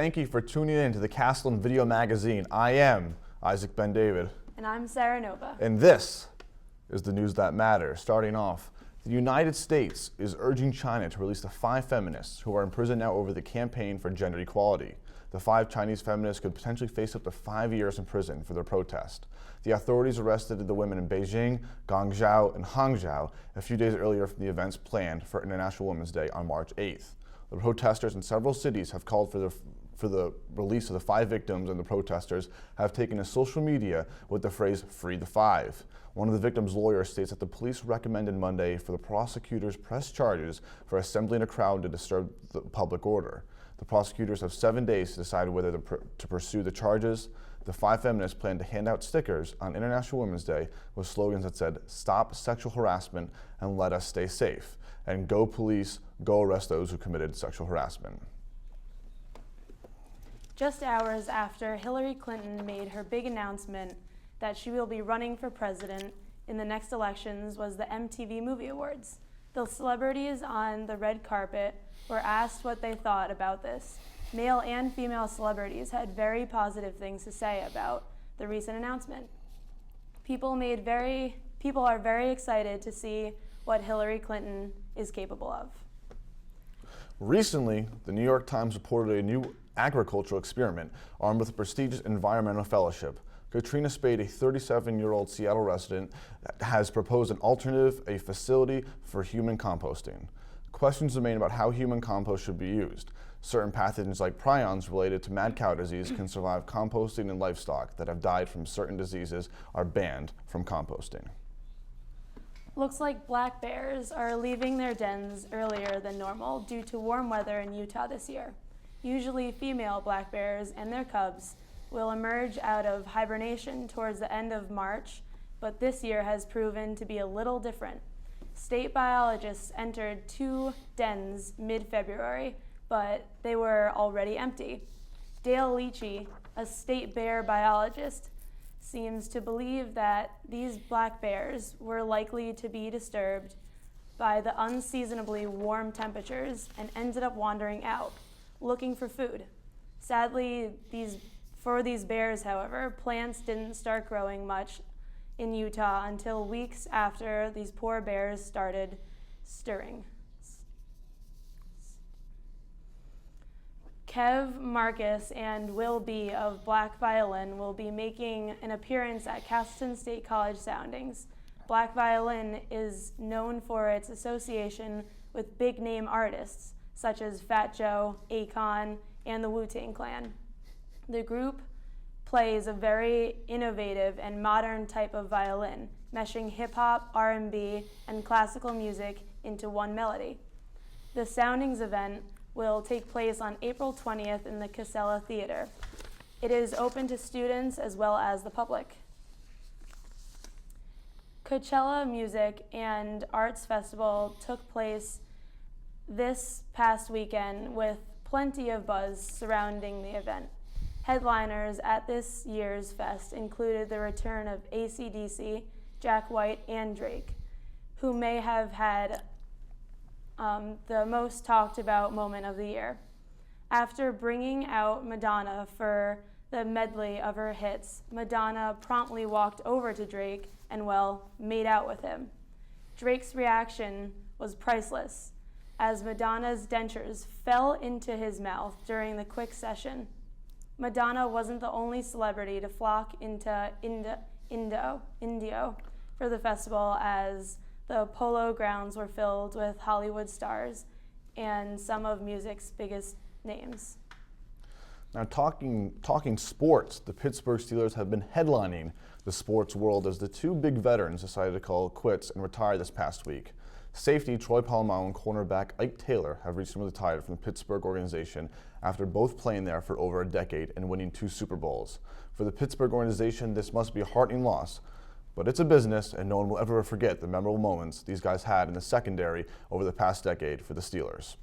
Thank you for tuning in to the Castleton Videomagazine. I am Isaac Ben David. And I'm Sarah Nova. And this is the news that matters. Starting off, the United States is urging China to release the 5 feminists who are in prison now over the campaign for gender equality. The 5 Chinese feminists could potentially face up to 5 years in prison for their protest. The authorities arrested the women in Beijing, Guangzhou, and Hangzhou a few days earlier from the events planned for International Women's Day on March 8th. The protesters in several cities have called for the release of the 5 victims, and the protesters have taken to social media with the phrase, "Free the 5." One of the victims' lawyers states that the police recommended Monday for the prosecutors press charges for assembling a crowd to disturb the public order. The prosecutors have 7 days to decide whether to pursue the charges. The 5 feminists plan to hand out stickers on International Women's Day with slogans that said, "Stop sexual harassment and let us stay safe," and "Go police, go arrest those who committed sexual harassment." Just hours after Hillary Clinton made her big announcement that she will be running for president in the next elections was the MTV Movie Awards. The celebrities on the red carpet were asked what they thought about this. Male and female celebrities had very positive things to say about the recent announcement. People are very excited to see what Hillary Clinton is capable of. Recently, the New York Times reported a new agricultural experiment armed with a prestigious environmental fellowship. Katrina Spade, a 37-year-old Seattle resident, has proposed an alternative, a facility for human composting. Questions remain about how human compost should be used. Certain pathogens like prions related to mad cow disease can survive composting, and livestock that have died from certain diseases are banned from composting. Looks like black bears are leaving their dens earlier than normal due to warm weather in Utah this year. Usually female black bears and their cubs will emerge out of hibernation towards the end of March, but this year has proven to be a little different. State biologists entered 2 dens mid-February, but they were already empty. Dale Leachy, a state bear biologist, seems to believe that these black bears were likely to be disturbed by the unseasonably warm temperatures and ended up wandering out, looking for food. Sadly, for these bears, however, plants didn't start growing much in Utah until weeks after these poor bears started stirring. Kev Marcus and Will B. of Black Violin will be making an appearance at Castleton State College Soundings. Black Violin is known for its association with big-name artists such as Fat Joe, Akon, and the Wu-Tang Clan. The group plays a very innovative and modern type of violin, meshing hip-hop, R&B, and classical music into one melody. The Soundings event will take place on April 20th in the Casella Theater. It is open to students as well as the public. Coachella Music and Arts Festival took place this past weekend with plenty of buzz surrounding the event. Headliners at this year's fest included the return of AC/DC, Jack White, and Drake, who may have had the most talked about moment of the year. After bringing out Madonna for the medley of her hits, Madonna promptly walked over to Drake and, made out with him. Drake's reaction was priceless, as Madonna's dentures fell into his mouth during the quick session. Madonna wasn't the only celebrity to flock into Indio for the festival, as the Polo Grounds were filled with Hollywood stars and some of music's biggest names. Now, talking sports, the Pittsburgh Steelers have been headlining the sports world as the 2 big veterans decided to call it quits and retire this past week. Safety Troy Polamalu and cornerback Ike Taylor have recently retired from the Pittsburgh organization after both playing there for over a decade and winning 2 Super Bowls. For the Pittsburgh organization, this must be a heartening loss, but it's a business, and no one will ever forget the memorable moments these guys had in the secondary over the past decade for the Steelers.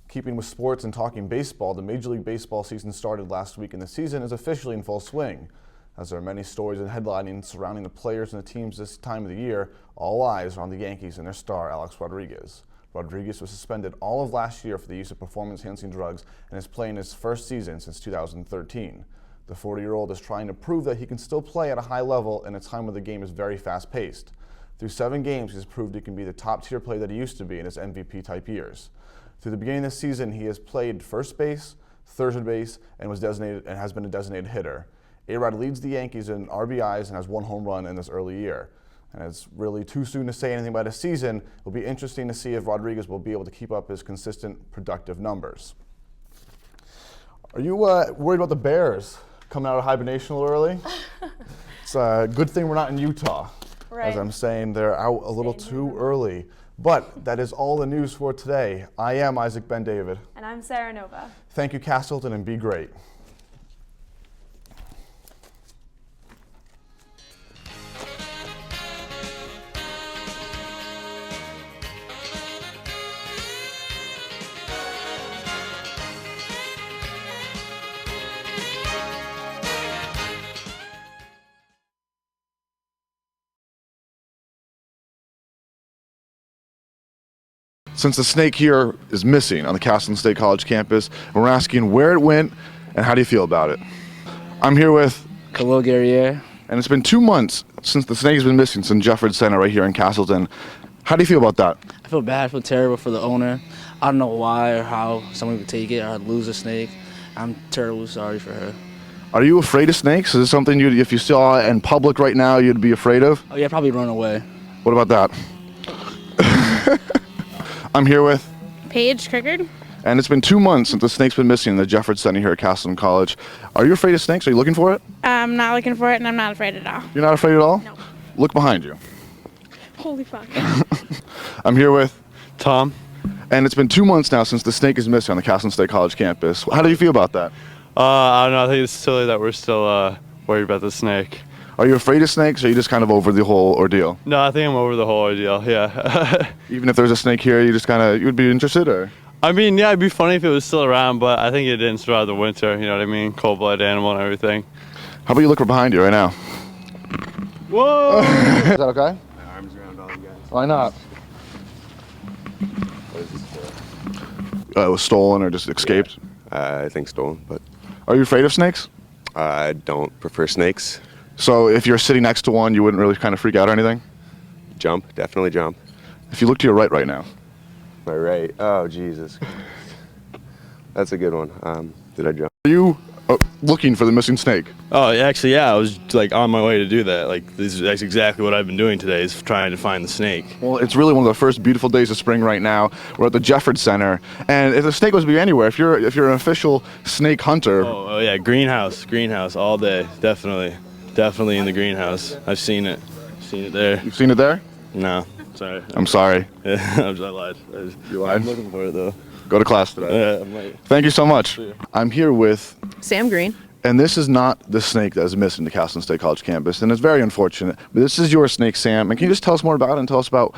Keeping with sports and talking baseball, the Major League Baseball season started last week, and the season is officially in full swing. As there are many stories and headlining surrounding the players and the teams this time of the year, all eyes are on the Yankees and their star, Alex Rodriguez. Rodriguez was suspended all of last year for the use of performance-enhancing drugs and is playing his first season since 2013. The 40-year-old is trying to prove that he can still play at a high level in a time when the game is very fast-paced. Through 7 games, he's proved he can be the top-tier player that he used to be in his MVP-type years. Through the beginning of the season, he has played first base, third base, and has been a designated hitter. A-Rod leads the Yankees in RBIs and has 1 home run in this early year. And it's really too soon to say anything about his season. It'll be interesting to see if Rodriguez will be able to keep up his consistent, productive numbers. Are you worried about the Bears coming out of hibernation a little early? It's a good thing we're not in Utah. Right. As I'm saying, they're out a little too early. But that is all the news for today. I am Isaac Ben David. And I'm Sarah Nova. Thank you, Castleton, and be great. Since the snake here is missing on the Castleton State College campus, we're asking where it went and how do you feel about it? I'm here with Khalil Guerriere. And it's been 2 months since the snake has been missing since Jeffords Center right here in Castleton. How do you feel about that? I feel bad. I feel terrible for the owner. I don't know why or how someone would take it or lose a snake. I'm terribly sorry for her. Are you afraid of snakes? Is it something if you saw it in public right now, you'd be afraid of? Oh yeah, probably run away. What about that? I'm here with Paige Crickard. And it's been 2 months since the snake's been missing in the Jeffords Center here at Castleton College. Are you afraid of snakes? Are you looking for it? I'm not looking for it, and I'm not afraid at all. You're not afraid at all? No. Look behind you. Holy fuck. I'm here with Tom. And it's been 2 months now since the snake is missing on the Castleton State College campus. How do you feel about that? I don't know. I think it's silly that we're still worried about the snake. Are you afraid of snakes, or are you just kind of over the whole ordeal? No, I think I'm over the whole ordeal. Yeah. Even if there's a snake here, you would be interested, or? I mean, yeah, it'd be funny if it was still around, but I think it didn't survive the winter. You know what I mean? Cold-blooded animal and everything. How about you look behind you right now? Whoa! Is that okay? My arms around all you guys. Why not? What is this for? It was stolen or just escaped. I think stolen, but Are you afraid of snakes? I don't prefer snakes. So if you're sitting next to one, you wouldn't really kind of freak out or anything? Jump, definitely jump. If you look to your right now. My right. Oh, Jesus. That's a good one. Did I jump? Are you looking for the missing snake? Oh, actually, yeah. I was like on my way to do that. Like that's exactly what I've been doing today is trying to find the snake. Well, it's really one of the first beautiful days of spring right now. We're at the Jeffords Center, and if the snake was to be anywhere, if you're an official snake hunter. Oh yeah, greenhouse all day, definitely in the greenhouse. I've seen it there. You've seen it there? No, sorry. I'm sorry. I lied. You lied? I'm looking for it though. Go to class today. Yeah, I might. Thank you so much. I'm here with, Sam Green. and this is not the snake that is missing the Castleton State College campus, and it's very unfortunate. But this is your snake, Sam. And can you just tell us more about it and tell us about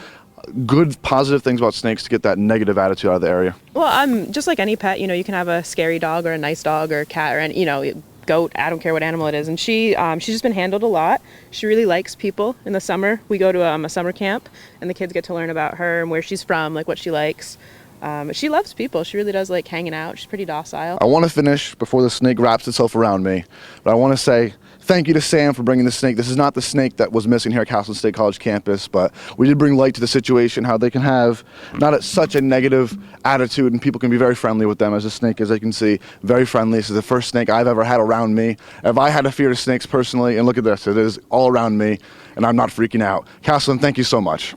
good, positive things about snakes to get that negative attitude out of the area? Well, just like any pet, you can have a scary dog or a nice dog or a cat or any, goat. I don't care what animal it is. And she's just been handled a lot. She really likes people. In the summer, we go to a summer camp, and the kids get to learn about her and where she's from, like what she likes. She loves people. She really does like hanging out. She's pretty docile. I want to finish before the snake wraps itself around me, but I want to say thank you to Sam for bringing the snake. This is not the snake that was missing here at Castleton State College campus, but we did bring light to the situation, how they can have not such a negative attitude, and people can be very friendly with them. As a snake, as I can see, very friendly. This is the first snake I've ever had around me. If I had a fear of snakes personally, and look at this, it is all around me, and I'm not freaking out. Castleton, thank you so much.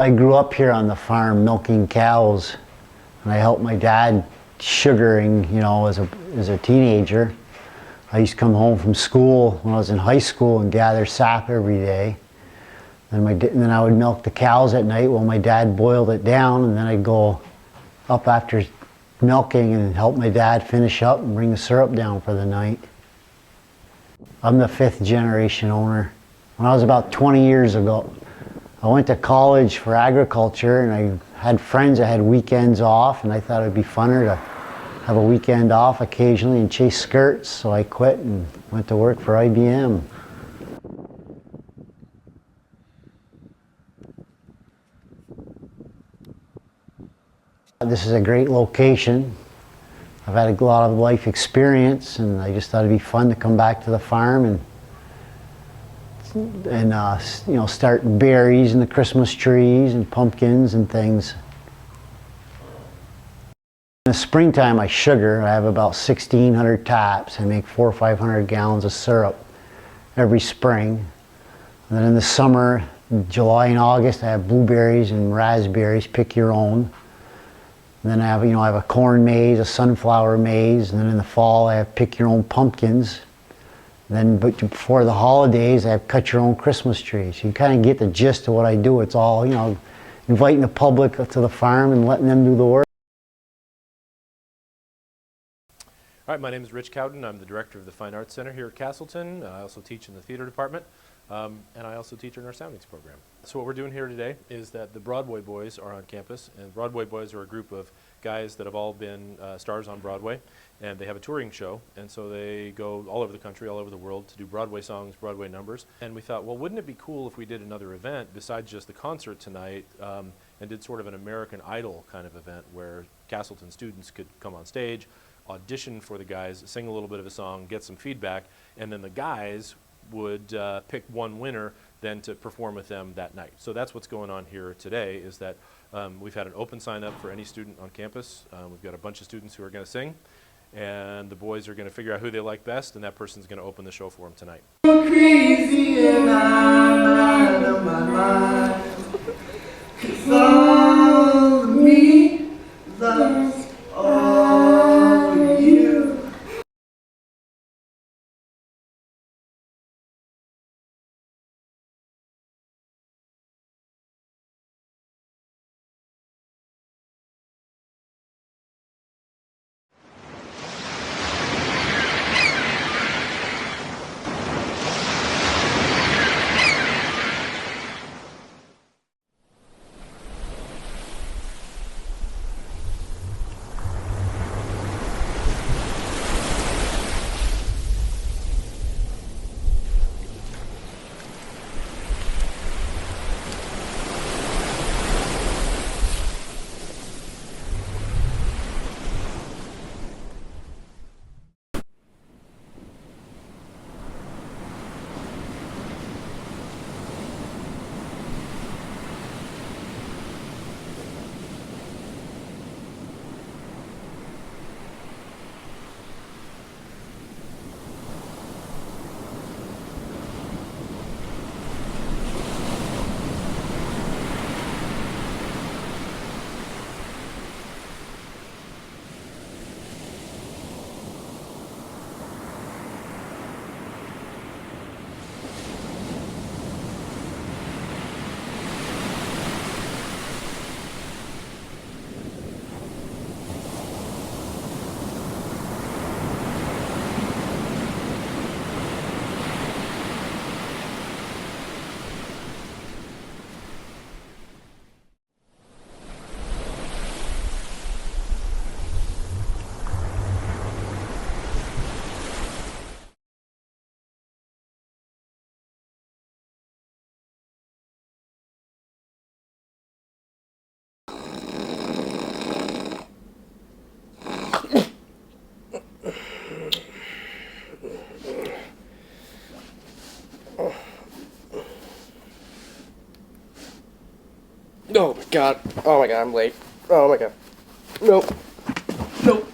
I grew up here on the farm milking cows, and I helped my dad sugaring, you know, as a teenager. I used to come home from school when I was in high school and gather sap every day. And then I would milk the cows at night while my dad boiled it down, and then I'd go up after milking and help my dad finish up and bring the syrup down for the night. I'm the 5th generation owner. When I was about 20 years ago, I went to college for agriculture, and I had friends that had weekends off, and I thought it'd be funner to have a weekend off occasionally and chase skirts, so I quit and went to work for IBM. This is a great location. I've had a lot of life experience, and I just thought it'd be fun to come back to the farm and you know, start berries and the Christmas trees and pumpkins and things. In the springtime I sugar. I have about 1,600 taps. I make 400 or 500 gallons of syrup every spring. And then in the summer, July and August, I have blueberries and raspberries, pick your own. And then I have, you know, I have a corn maze, a sunflower maze, and then in the fall I have pick your own pumpkins. Then, but before the holidays, I have cut your own Christmas trees. You kind of get the gist of what I do. It's all, you know, inviting the public to the farm and letting them do the work. All right, my name is Rich Cowden. I'm the director of the Fine Arts Center here at Castleton. I also teach in the theater department, and I also teach in our soundings program. So what we're doing here today is that the Broadway Boys are on campus, and Broadway Boys are a group of guys that have all been stars on Broadway, and they have a touring show, and so they go all over the country, all over the world to do Broadway songs, Broadway numbers. And we thought, well, wouldn't it be cool if we did another event besides just the concert tonight, and did sort of an American Idol kind of event where Castleton students could come on stage, audition for the guys, sing a little bit of a song, get some feedback, and then the guys would pick one winner then to perform with them that night. So that's what's going on here today, is that we've had an open sign up for any student on campus. We've got a bunch of students who are going to sing, and the boys are going to figure out who they like best, and that person's going to open the show for them tonight. Crazy and I'm out of my mind, 'cause all of me loves all of you. Oh my god. Oh my god, I'm late. Oh my god. Nope. Nope.